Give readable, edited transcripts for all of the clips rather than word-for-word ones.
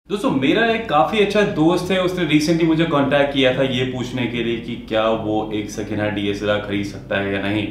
दोस्तों मेरा एक काफी अच्छा दोस्त है, उसने रिसेंटली मुझे कांटेक्ट किया था ये पूछने के लिए कि क्या वो एक सेकेंड हैंड डीएसएलआर खरीद सकता है या नहीं।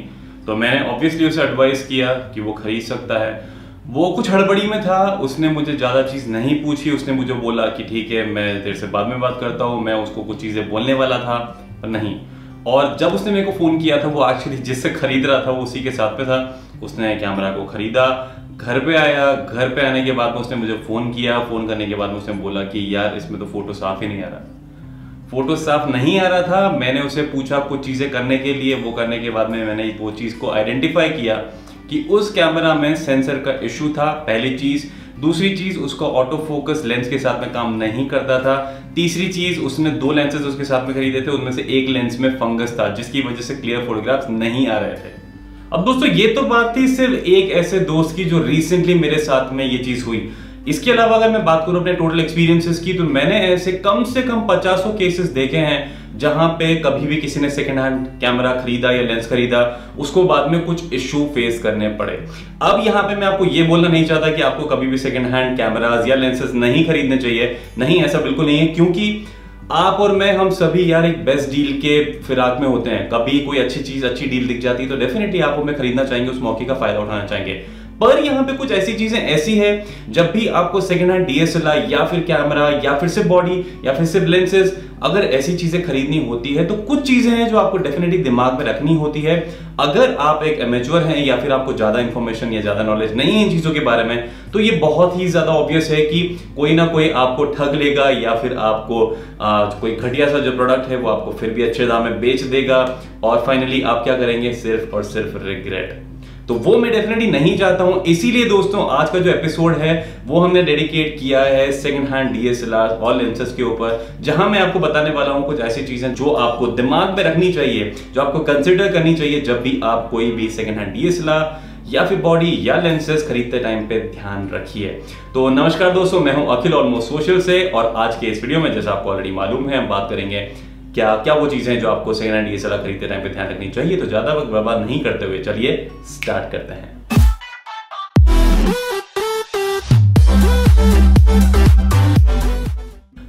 तो मैंने ऑब्वियसली उसे एडवाइस किया कि वो खरीद सकता है। वो कुछ हड़बड़ी में था, उसने मुझे ज्यादा चीज नहीं पूछी। उसने मुझे बोला कि ठीक है मैं तेरे से बाद में बात करता हूँ। मैं उसको कुछ चीजें बोलने वाला था पर नहीं। और जब उसने मेरे को फोन किया था, वो एक्चुअली जिससे खरीद रहा था वो उसी के साथ पे था। उसने कैमरा को खरीदा, घर पे आया। घर पे आने के बाद में उसने मुझे फोन किया। फोन करने के बाद में उसने बोला कि यार इसमें तो फोटो साफ ही नहीं आ रहा। फोटो साफ नहीं आ रहा था। मैंने उसे पूछा कुछ चीजें करने के लिए। वो करने के बाद में मैंने वो चीज को आइडेंटिफाई किया कि उस कैमरा में सेंसर का इश्यू था, पहली चीज। दूसरी चीज, उसका ऑटो फोकस लेंस के साथ में काम नहीं करता था। तीसरी चीज, उसने 2 लेंसेज उसके साथ में खरीदे थे, उनमें से एक लेंस में फंगस था जिसकी वजह से क्लियर फोटोग्राफ्स नहीं आ रहे थे। अब दोस्तों ये तो बात थी सिर्फ एक ऐसे दोस्त की जो रिसेंटली मेरे साथ में ये चीज हुई। इसके अलावा अगर मैं बात करूं अपने टोटल एक्सपीरियंसेस की, तो मैंने ऐसे कम से कम 50 केसेस देखे हैं जहां पे कभी भी किसी ने सेकंड हैंड कैमरा खरीदा या लेंस खरीदा, उसको बाद में कुछ इश्यू फेस करने पड़े। अब यहां पे मैं आपको ये बोलना नहीं चाहता कि आपको कभी भी सेकंड हैंड कैमराज या लेंसेज नहीं खरीदने चाहिए। नहीं, ऐसा बिल्कुल नहीं है, क्योंकि आप और मैं, हम सभी यार एक बेस्ट डील के फिराक में होते हैं। कभी कोई अच्छी चीज, अच्छी डील दिख जाती है तो डेफिनेटली आप और मैं खरीदना चाहेंगे, उस मौके का फायदा उठाना चाहेंगे। पर यहाँ पे कुछ ऐसी चीजें ऐसी है, जब भी आपको सेकंड हैंड डीएसएलआर या फिर कैमरा या फिर से बॉडी या फिर से लेंसेज, अगर ऐसी चीजें खरीदनी होती है तो कुछ चीजें हैं जो आपको डेफिनेटली दिमाग में रखनी होती है। अगर आप एक एमेच्योर हैं या फिर आपको ज्यादा इंफॉर्मेशन या ज्यादा नॉलेज नहीं है इन चीजों के बारे में, तो ये बहुत ही ज्यादा ऑब्वियस है कि कोई ना कोई आपको ठग लेगा या फिर आपको कोई घटिया सा जो प्रोडक्ट है वो आपको फिर भी अच्छे दाम में बेच देगा। और फाइनली आप क्या करेंगे, सिर्फ और सिर्फ रिग्रेट। तो वो मैं डेफिनेटली नहीं चाहता हूं। इसीलिए दोस्तों आज का जो एपिसोड है वो हमने डेडिकेट किया है सेकंड हैंड डीएसएलआर और लेंसेज के ऊपर, जहां मैं आपको बताने वाला हूं कुछ ऐसी चीजें जो आपको दिमाग में रखनी चाहिए, जो आपको कंसिडर करनी चाहिए जब भी आप कोई भी सेकंड हैंड डीएसएलआर या फिर बॉडी या लेंसेज खरीदते टाइम पे ध्यान रखिए। तो नमस्कार दोस्तों, मैं हूं अखिल ऑलमोस्ट सोशल से, और आज के इस वीडियो में जैसा आपको ऑलरेडी मालूम है हम बात करेंगे क्या क्या वो चीजें जो आपको सेकंड हैंड डीएसएलआर खरीदते टाइम पे ध्यान रखनी चाहिए। तो ज्यादा वक्त बर्बाद नहीं करते हुए चलिए स्टार्ट करते हैं।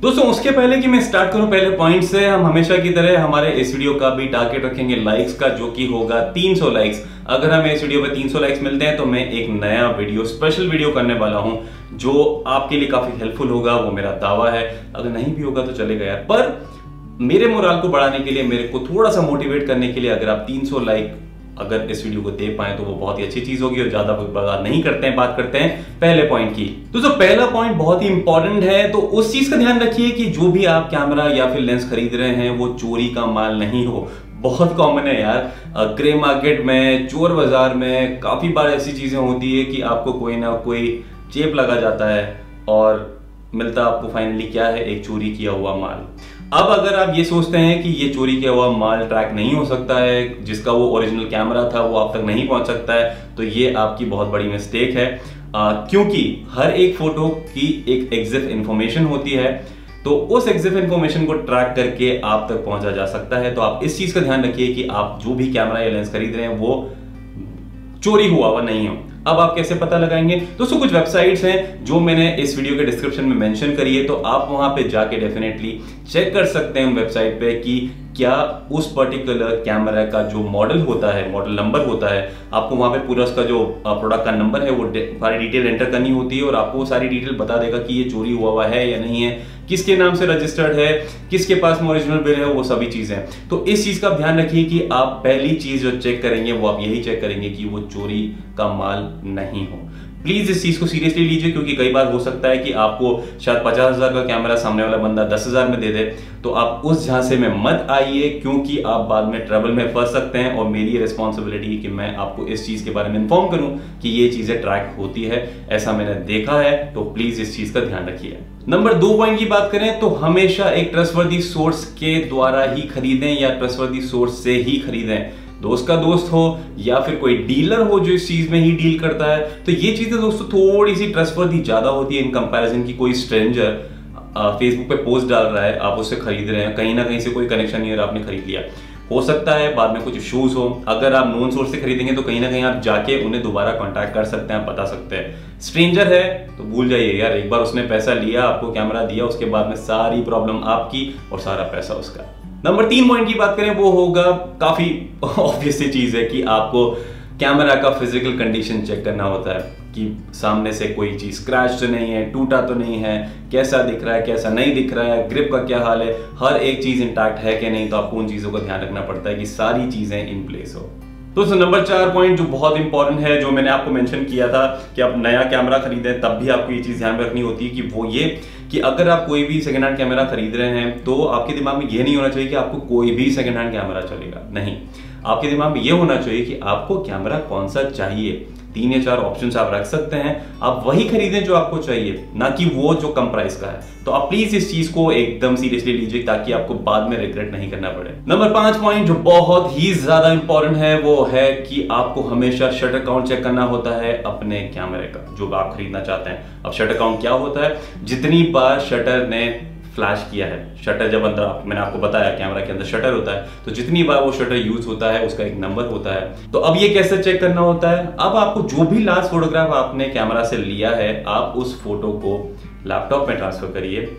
दोस्तों उसके पहले कि मैं स्टार्ट करूं पहले पॉइंट से, हम हमेशा की तरह हमारे इस वीडियो का भी टारगेट रखेंगे लाइक्स का, जो कि होगा 300 लाइक्स। अगर हमें इस वीडियो पे 300 लाइक्स मिलते हैं तो मैं एक नया वीडियो, स्पेशल वीडियो करने वाला हूं जो आपके लिए काफी हेल्पफुल होगा, वो मेरा दावा है। अगर नहीं भी होगा तो चलेगा यार, पर मेरे मोराल को बढ़ाने के लिए, मेरे को थोड़ा सा मोटिवेट करने के लिए अगर आप 300 लाइक अगर इस वीडियो को दे पाए तो वो बहुत ही अच्छी चीज होगी। और ज्यादा बर्बाद नहीं करते हैं, बात करते हैं पहले पॉइंट की। तो पहला पॉइंट बहुत ही इंपॉर्टेंट है, तो उस चीज का ध्यान रखिए कि जो भी आप कैमरा या फिर लेंस खरीद रहे हैं वो चोरी का माल नहीं हो। बहुत कॉमन है यार, ग्रे मार्केट में, चोर बाजार में काफी बार ऐसी चीजें होती है कि आपको कोई ना कोई चेप लगा जाता है और मिलता आपको फाइनली क्या है, एक चोरी किया हुआ माल। अब अगर आप ये सोचते हैं कि ये चोरी किया हुआ माल ट्रैक नहीं हो सकता है, जिसका वो ओरिजिनल कैमरा था वो आप तक नहीं पहुंच सकता है, तो ये आपकी बहुत बड़ी मिस्टेक है। क्योंकि हर एक फोटो की एक एग्जिट इंफॉर्मेशन होती है, तो उस एग्जिट इंफॉर्मेशन को ट्रैक करके आप तक पहुंचा जा सकता है। तो आप इस चीज का ध्यान रखिए कि आप जो भी कैमरा या लेंस खरीद रहे हैं वो चोरी हुआ हुआ नहीं हो। अब आप कैसे पता लगाएंगे दोस्तों, कुछ वेबसाइट्स हैं जो मैंने इस वीडियो के डिस्क्रिप्शन में मेंशन करी है, तो आप वहां पे जाके डेफिनेटली चेक कर सकते हैं उन वेबसाइट पे कि क्या उस पर्टिकुलर कैमरा का जो मॉडल होता है, मॉडल नंबर होता है, आपको वहां पे पूरा उसका जो प्रोडक्ट का नंबर है वो सारी डिटेल एंटर करनी होती है और आपको वो सारी डिटेल बता देगा कि ये चोरी हुआ है या नहीं है, किसके नाम से रजिस्टर्ड है, किसके पास में ओरिजिनल बिल है, वो सभी चीजें। तो इस चीज का ध्यान रखिए कि आप पहली चीज जो चेक करेंगे वो आप यही चेक करेंगे कि वो चोरी का माल नहीं हो। प्लीज इस चीज को सीरियसली लीजिए, क्योंकि कई बार हो सकता है कि आपको शायद 50,000 का कैमरा सामने वाला बंदा 10,000 में दे दे, तो आप उस झांसे में मत आइए, क्योंकि आप बाद में ट्रबल में फंस सकते हैं। और मेरी रिस्पॉन्सिबिलिटी है कि मैं आपको इस चीज के बारे में इन्फॉर्म करूं कि ये चीजें ट्रैक होती है, ऐसा मैंने देखा है। तो प्लीज इस चीज का ध्यान रखिए। नंबर 2 पॉइंट की बात करें तो हमेशा एक ट्रस्टवर्दी सोर्स के द्वारा ही खरीदें या ट्रस्टवर्दी सोर्स से ही खरीदें। दोस्त का दोस्त हो या फिर कोई डीलर हो जो इस चीज में ही डील करता है, तो ये चीजें दोस्तों थोड़ी सी ट्रस्टवर्दी ज्यादा होती है इन कंपैरिजन की कोई स्ट्रेंजर फेसबुक पे पोस्ट डाल रहा है, आप उससे खरीद रहे हैं, कहीं ना कहीं से कोई कनेक्शन नहीं है और आपने खरीद लिया। हो सकता है बाद में कुछ इश्यूज हो। अगर आप नोन सोर्स से खरीदेंगे तो कहीं ना कहीं आप जाके उन्हें दोबारा कांटेक्ट कर सकते हैं, बता सकते हैं। स्ट्रेंजर है तो भूल जाइए यार, एक बार उसने पैसा लिया, आपको कैमरा दिया, उसके बाद में सारी प्रॉब्लम आपकी और सारा पैसा उसका। नंबर 3 पॉइंट की बात करें वो होगा, काफी ऑब्वियस सी चीज है कि आपको कैमरा का फिजिकल कंडीशन चेक करना होता है कि सामने से कोई चीज स्क्रैच तो नहीं है, टूटा तो नहीं है, कैसा दिख रहा है, कैसा नहीं दिख रहा है, ग्रिप का क्या हाल है, हर एक चीज इंटैक्ट है कि नहीं। तो आपको उन चीजों का ध्यान रखना पड़ता है कि सारी चीजें इन प्लेस हो। तो नंबर 4 पॉइंट जो बहुत इंपॉर्टेंट है, जो मैंने आपको मेंशन किया था कि आप नया कैमरा खरीदें तब भी आपको ये चीज ध्यान में रखनी होती है कि वो ये कि अगर आप कोई भी सेकंड हैंड कैमरा खरीद रहे हैं तो आपके दिमाग में ये नहीं होना चाहिए कि आपको कोई भी सेकंड हैंड कैमरा चलेगा। नहीं, आपके दिमाग में ये होना चाहिए कि आपको कैमरा कौन सा चाहिए। 3 या 4 ऑप्शंस आप रख सकते हैं, आप वही खरीदें जो आपको चाहिए, ना कि वो जो कम प्राइस का है। तो आप प्लीज इस चीज को एकदम सीरियसली लीजिए ताकि आपको बाद में रिग्रेट नहीं करना पड़े। नंबर 5 पॉइंट जो बहुत ही ज्यादा इंपॉर्टेंट है वो है कि आपको हमेशा शटर काउंट चेक करना होता है अपने कैमरे का जो आप खरीदना चाहते हैं। अब शटर काउंट क्या होता है? जितनी बार शटर ने फ्लैश किया है, शटर जब अंदर, मैंने आपको बताया कैमरा के अंदर शटर होता है, तो जितनी बार वो शटर यूज होता है उसका एक नंबर होता है। तो अब ये कैसे चेक करना होता है? अब आपको जो भी लास्ट फोटोग्राफ आपने कैमरा से लिया है, आप उस फोटो को लैपटॉप में ट्रांसफर करिए।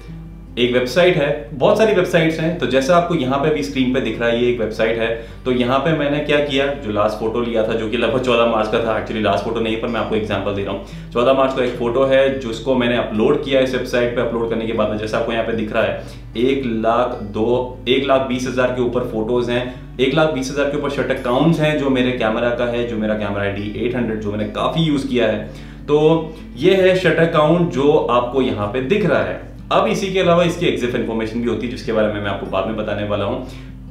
एक वेबसाइट है, बहुत सारी वेबसाइट्स हैं, तो जैसा आपको यहाँ पे भी स्क्रीन पे दिख रहा है ये एक वेबसाइट है। तो यहाँ पे मैंने क्या किया, जो लास्ट फोटो लिया था जो कि लगभग 14 मार्च का था, एक्चुअली लास्ट फोटो नहीं पर मैं आपको एग्जांपल दे रहा हूँ। 14 मार्च का एक फोटो है जिसको मैंने अपलोड किया इस वेबसाइट पे। अपलोड करने के बाद में जैसा आपको यहाँ पे दिख रहा है 1,20,000 के ऊपर फोटोज हैं, 1,20,000 के ऊपर शटर काउंट्स हैं जो मेरे कैमरा का है, जो मेरा कैमरा है D800 जो मैंने काफी यूज किया है। तो ये है शटर काउंट जो आपको यहाँ पे दिख रहा है। अब इसी के अलावा इसकी एग्जिट इन्फॉर्मेशन भी होती है जिसके बारे में मैं आपको बाद में बताने वाला हूं,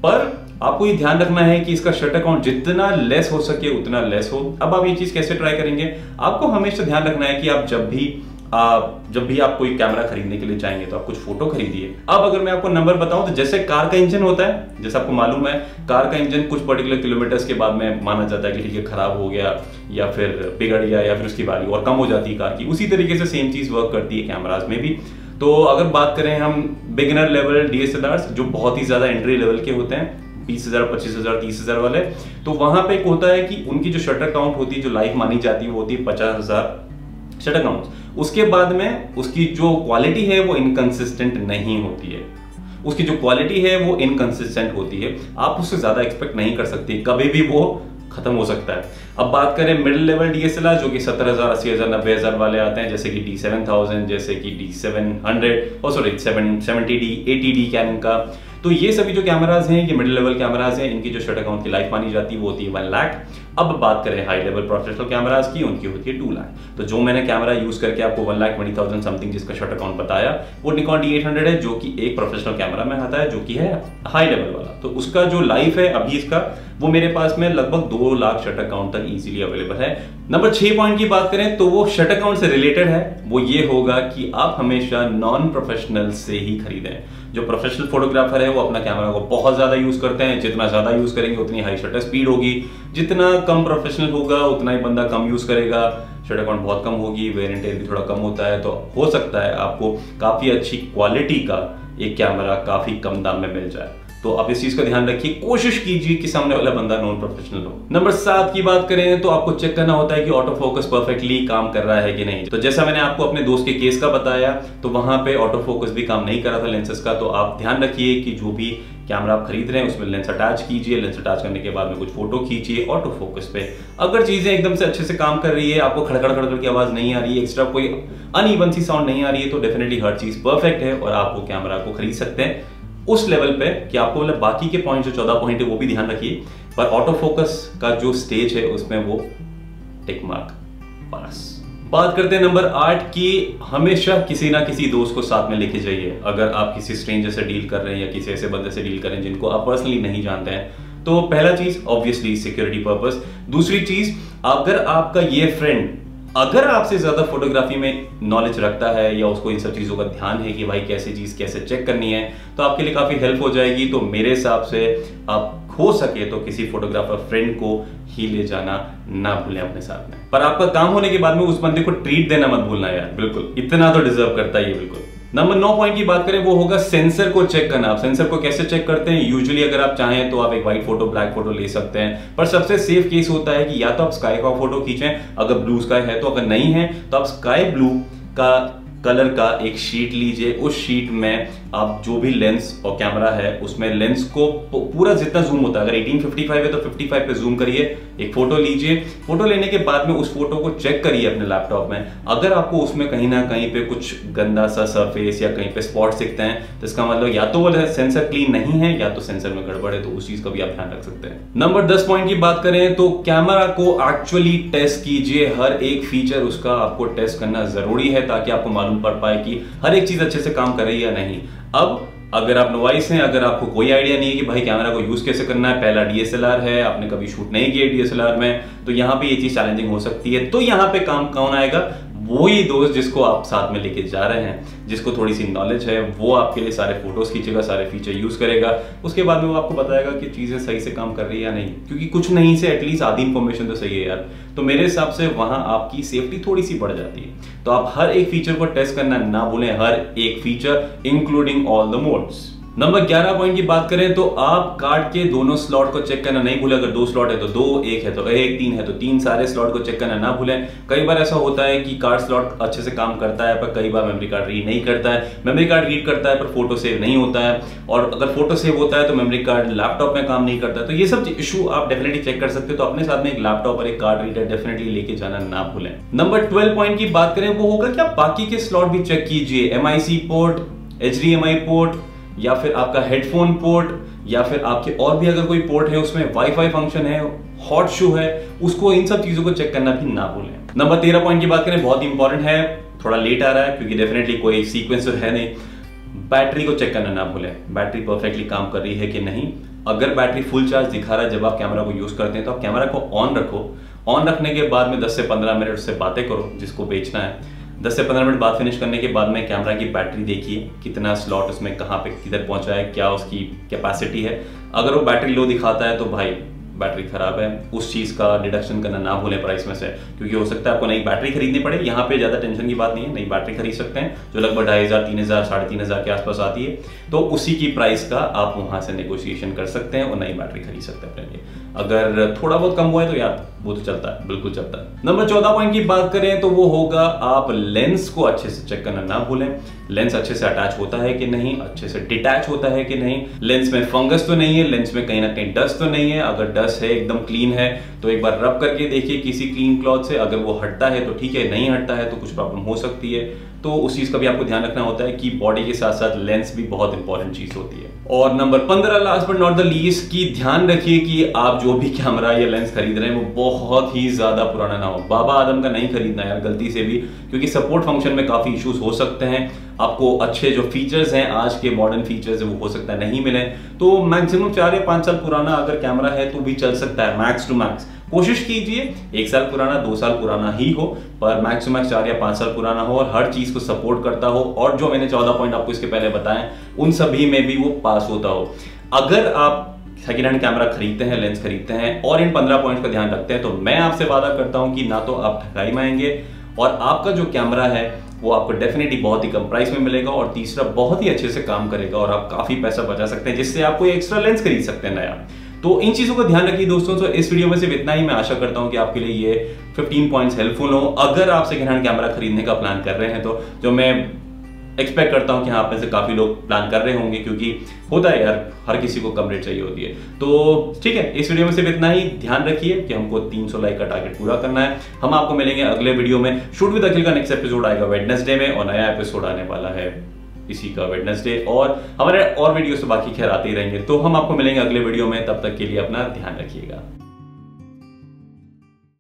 पर आपको ये ध्यान रखना है कि इसका शटर काउंट जितना लेस हो सके उतना लेस हो। अब आप ये चीज कैसे ट्राई करेंगे? आपको हमेशा ध्यान रखना है कि आप जब भी आप कोई कैमरा खरीदने के लिए चाहेंगे तो आप कुछ फोटो खरीदिए। अब अगर मैं आपको नंबर बताऊं तो जैसे कार का इंजन होता है, जैसे आपको मालूम है कार का इंजन कुछ पर्टिकुलर किलोमीटर्स के बाद में माना जाता है कि ठीक है खराब हो गया या फिर बिगड़ गया या फिर उसकी वैल्यू और कम हो जाती है कार की। उसी तरीके से सेम चीज वर्क करती है कैमराज में भी। तो अगर बात करें हम बिगिनर लेवल DSLRs जो बहुत ही ज्यादा एंट्री लेवल के होते हैं, 20,000, 25,000, 30,000 वाले, तो वहां पे एक होता है कि उनकी जो शटर काउंट होती है, जो लाइफ मानी जाती है वो होती है 50,000 शटर काउंट। उसके बाद में उसकी जो क्वालिटी है वो इनकंसिस्टेंट नहीं होती है, उसकी जो क्वालिटी है वो इनकंसिस्टेंट होती है। आप उससे ज्यादा एक्सपेक्ट नहीं कर सकते, कभी भी वो खत्म हो सकता है। अब बात करें मिडिल लेवल DSLR जो कि 70,000, 80,000, 90,000 वाले आते हैं, जैसे कि D7000, जैसे कि D700, 70D, 80D कैनन का। तो ये सभी जो कैमराज हैं ये मिडिल लेवल कैमराज हैं, इनकी जो शटर काउंट की लाइफ मानी जाती है वो होती है 1 लाख। अब बात करें हाई लेवल प्रोफेशनल कैमराज की, उनकी होती है 2 लाख। तो जो मैंने कैमरा यूज करके आपको 1,20,000 समथिंग जिसका शटर काउंट बताया वो निकॉन D800 है जो कि एक प्रोफेशनल कैमरा में आता है जो कि है हाई लेवल वाला। तो उसका जो लाइफ है अभी इसका वो मेरे पास में लगभग 2 लाख शटर काउंट तक इजीली अवेलेबल है। नंबर 6 पॉइंट की बात करें तो वो शटर काउंट से रिलेटेड है, वो ये होगा कि आप हमेशा नॉन प्रोफेशनल से ही खरीदें। जो प्रोफेशनल फोटोग्राफर है वो अपना कैमरा को बहुत ज्यादा यूज करते हैं, जितना ज्यादा यूज करेंगे उतनी हाई शटर स्पीड होगी, जितना कम प्रोफेशनल होगा उतना ही बंदा कम यूज करेगा, शटर काउंट बहुत कम होगी, वेयर एंड टेयर भी थोड़ा कम होता है। तो हो सकता है आपको काफी अच्छी क्वालिटी का एक कैमरा काफी कम दाम में मिल जाए। तो आप इस चीज का ध्यान रखिए, कोशिश कीजिए कि सामने वाला बंदा नॉन प्रोफेशनल हो। नंबर 7 की बात करें तो आपको चेक करना होता है कि ऑटो फोकस परफेक्टली काम कर रहा है कि नहीं। तो जैसा मैंने आपको अपने दोस्त के केस का बताया तो वहां पे ऑटो फोकस भी काम नहीं कर रहा था लेंसेज का। तो आप ध्यान रखिए कि जो भी कैमरा आप खरीद रहे हैं उसमें लेंस अटैच कीजिए, लेंस अटैच करने के बाद में कुछ फोटो खींचिए ऑटो फोकस पे। अगर चीजें एकदम से अच्छे से काम कर रही है, आपको खड़खड़ खड़खड़ की आवाज नहीं आ रही है, एक्स्ट्रा कोई अनइवन सी साउंड नहीं आ रही है, तो डेफिनेटली हर चीज परफेक्ट है और आप वो कैमरा को खरीद सकते हैं उस लेवल पे कि आपको मतलब बाकी के पॉइंट जो 14 पॉइंट है वो भी ध्यान रखिए, पर ऑटो फोकस का जो स्टेज है उसमें वो टिक मार्क पास। बात करते हैं नंबर 8 की, हमेशा किसी ना किसी दोस्त को साथ में लेके जाइए। अगर आप किसी स्ट्रेंजर से डील कर रहे हैं या किसी ऐसे बंदे से डील कर रहे हैं जिनको आप पर्सनली नहीं जानते हैं, तो पहला चीज ऑब्वियसली सिक्योरिटी पर्पस। दूसरी चीज, अगर आपका ये फ्रेंड अगर आपसे ज्यादा फोटोग्राफी में नॉलेज रखता है या उसको इन सब चीजों का ध्यान है कि भाई कैसे चीज कैसे चेक करनी है, तो आपके लिए काफी हेल्प हो जाएगी। तो मेरे हिसाब से आप हो सके तो किसी फोटोग्राफर फ्रेंड को ही ले जाना ना भूलें अपने साथ में। पर आपका काम होने के बाद में उस बंदे को ट्रीट देना मत भूलना यार, बिल्कुल इतना तो डिजर्व करता ही है बिल्कुल। नंबर 9 पॉइंट की बात करें वो होगा सेंसर को चेक करना। आप सेंसर को कैसे चेक करते हैं? यूजुअली अगर आप चाहें तो आप एक व्हाइट फोटो ब्लैक फोटो ले सकते हैं, पर सबसे सेफ केस होता है कि या तो आप स्काई का फोटो खींचें अगर ब्लू स्काई है तो, अगर नहीं है तो आप स्काई ब्लू का कलर का एक शीट लीजिए। उस शीट में आप जो भी लेंस और कैमरा है उसमें लेंस को पूरा जितना जूम होता है, अगर 1855 है तो 55 पे जूम करिए, एक फोटो लीजिए। फोटो लेने के बाद में उस फोटो को चेक करिए अपने लैपटॉप में। अगर आपको उसमें कहीं ना कहीं पे कुछ गंदा सा सरफेस या कहीं पे स्पॉट दिखते हैं तो इसका मतलब या तो वो सेंसर क्लीन नहीं है या तो सेंसर में गड़बड़ है, तो उस चीज का भी आप ध्यान रख सकते हैं। नंबर 10 पॉइंट की बात करें तो कैमरा को एक्चुअली टेस्ट कीजिए। हर एक फीचर उसका आपको टेस्ट करना जरूरी है ताकि आपको मालूम पड़ पाए कि हर एक चीज अच्छे से काम कर रही है या नहीं। अब अगर आप नोवाइस हैं, अगर आपको कोई आइडिया नहीं है कि भाई कैमरा को यूज कैसे करना है, पहला डीएसएलआर है, आपने कभी शूट नहीं किया डीएसएलआर में, तो यहाँ पे ये चीज चैलेंजिंग हो सकती है। तो यहाँ पे काम कौन आएगा? वो ही दोस्त जिसको आप साथ में लेके जा रहे हैं, जिसको थोड़ी सी नॉलेज है, वो आपके लिए सारे फोटोज खींचेगा, सारे फीचर यूज करेगा। उसके बाद में वो आपको बताएगा कि चीजें सही से काम कर रही है या नहीं, क्योंकि कुछ नहीं से एटलीस्ट आधी इंफॉर्मेशन तो सही है यार। तो मेरे हिसाब से वहां आपकी सेफ्टी थोड़ी सी बढ़ जाती है। तो आप हर एक फीचर को टेस्ट करना ना भूलें, हर एक feature including all the modes. Number 11 point की बात करें तो आप कार्ड के दोनों स्लॉट को चेक करना नहीं भूलें। अगर 2 स्लॉट है तो 2, 1 है तो 1, 3 है तो 3, सारे स्लॉट को चेक करना ना भूलें। कई बार ऐसा होता है कि कार्ड स्लॉट अच्छे से काम करता है पर कई बार मेमोरी कार्ड रीड नहीं करता है, मेमोरी कार्ड रीड करता है पर फोटो सेव नहीं होता है, और अगर फोटो सेव होता है तो मेमोरी कार्ड लैपटॉप में काम नहीं करता है। तो ये सब इशू आप डेफिनेटली चेक कर सकते हो। तो अपने साथ में एक लैपटॉप और एक कार्ड रीडर डेफिनेटली लेके जाना ना भूलें। नंबर 12 पॉइंट की बात करें वो होगा कि आप बाकी के स्लॉट भी चेक कीजिए। MIC पोर्ट, HDMI पोर्ट, या फिर आपका हेडफोन पोर्ट, या फिर आपके और भी अगर कोई पोर्ट है उसमें वाईफाई फंक्शन है, हॉट शू है, उसको इन सब चीजों को चेक करना भी ना भूलें। नंबर 13 पॉइंट की बात करें, बहुत इंपॉर्टेंट है, थोड़ा लेट आ रहा है क्योंकि डेफिनेटली कोई सीक्वेंस तो है नहीं। बैटरी को चेक करना ना भूलें, बैटरी परफेक्टली काम कर रही है कि नहीं। अगर बैटरी फुल चार्ज दिखा रहा है जब आप कैमरा को यूज करते हैं तो आप कैमरा को ऑन रखो। ऑन रखने के बाद में 10 से 15 मिनट उससे बातें करो जिसको बेचना है। 10 से 15 मिनट बात फिनिश करने के बाद में कैमरा की बैटरी देखिए, कितना स्लॉट उसमें कहाँ पे किधर पहुंचा है, क्या उसकी कैपेसिटी है। अगर वो बैटरी लो दिखाता है तो भाई बैटरी खराब है, उस चीज का डिडक्शन करना ना भूलें प्राइस में से, क्योंकि हो सकता है आपको नई बैटरी खरीदनी पड़े। यहाँ पे ज्यादा टेंशन की बात नहीं है, नई बैटरी खरीद सकते हैं जो लगभग 2500, 3000, 3500 के आसपास आती है। तो उसी की प्राइस का आप वहां से नेगोशिएशन कर सकते हैं और नई बैटरी खरीद सकते हैं अपने लिए। अगर थोड़ा बहुत कम हुआ है तो यार वो तो चलता है, बिल्कुल चलता है। नंबर 14 पॉइंट की बात करें तो वो होगा आप लेंस को अच्छे से चेक करना ना भूलें। लेंस अच्छे से अटैच होता है कि नहीं, अच्छे से डिटैच होता है कि नहीं, लेंस में फंगस तो नहीं है, लेंस में कहीं ना कहीं डस्ट तो नहीं है। अगर डस्ट है, एकदम क्लीन है तो एक बार रब करके देखिए किसी क्लीन क्लॉथ से। अगर वो हटता है तो ठीक है, नहीं हटता है तो कुछ प्रॉब्लम हो सकती है। तो उस चीज का भी आपको ध्यान रखना होता है कि बॉडी के साथ साथ लेंस भी बहुत इंपॉर्टेंट चीज होती है। और number 15 last but not the least की ध्यान रखिए कि आप जो भी कैमरा या लेंस खरीद रहे हैं वो बहुत ही ज्यादा पुराना ना हो। बाबा आदम का नहीं खरीदना यार गलती से भी, क्योंकि सपोर्ट फंक्शन में काफी इश्यूज हो सकते हैं। आपको अच्छे जो फीचर्स हैं, आज के मॉडर्न फीचर्स है, वो हो सकता है नहीं मिले। तो मैक्सिमम 4 या 5 साल पुराना अगर कैमरा है तो भी चल सकता है, मैक्स टू मैक्स। कोशिश कीजिए 1 साल पुराना, 2 साल पुराना ही हो, पर मैक्स टू मैक्स 4 या 5 साल पुराना हो और हर चीज को सपोर्ट करता हो। और जो मैंने 14 पॉइंट आपको इसके पहले बताएं उन सभी में भी वो पास होता हो। अगर आप सेकेंड हैंड कैमरा खरीदते हैं, लेंस खरीदते हैं और इन 15 पॉइंट्स का ध्यान रखते हैं तो मैं आपसे वादा करता हूं कि ना तो आप ठगाई में आएंगे और आपका जो कैमरा है वो आपको डेफिनेटली बहुत ही कम प्राइस में मिलेगा, और तीसरा बहुत ही अच्छे से काम करेगा और आप काफी पैसा बचा सकते हैं जिससे आप कोई एक्स्ट्रा लेंस खरीद सकते हैं नया। तो इन चीजों का ध्यान रखिए दोस्तों। तो इस वीडियो में सिर्फ इतना ही। मैं आशा करता हूं कि आपके लिए ये 15 पॉइंट्स हेल्पफुल हो अगर आप सेकेंड हैंड कैमरा खरीदने का प्लान कर रहे हैं तो, जो मैं एक्सपेक्ट करता हूं कि हाँ आप में से काफी लोग प्लान कर रहे होंगे, क्योंकि होता है यार हर किसी को कम रेट चाहिए होती है। तो ठीक है, इस वीडियो में सिर्फ इतना ही। ध्यान रखिए कि हमको 300 लाइक का टारगेट पूरा करना है। हम आपको मिलेंगे अगले वीडियो में। शूट विद अखिल का नेक्स्ट एपिसोड आएगा वेडनेसडे में और नया एपिसोड आने वाला है इसी का वेडनेसडे, और हमारे और वीडियोस तो बाकी खैर आते ही रहेंगे। तो हम आपको मिलेंगे अगले वीडियो में, तब तक के लिए अपना ध्यान रखिएगा।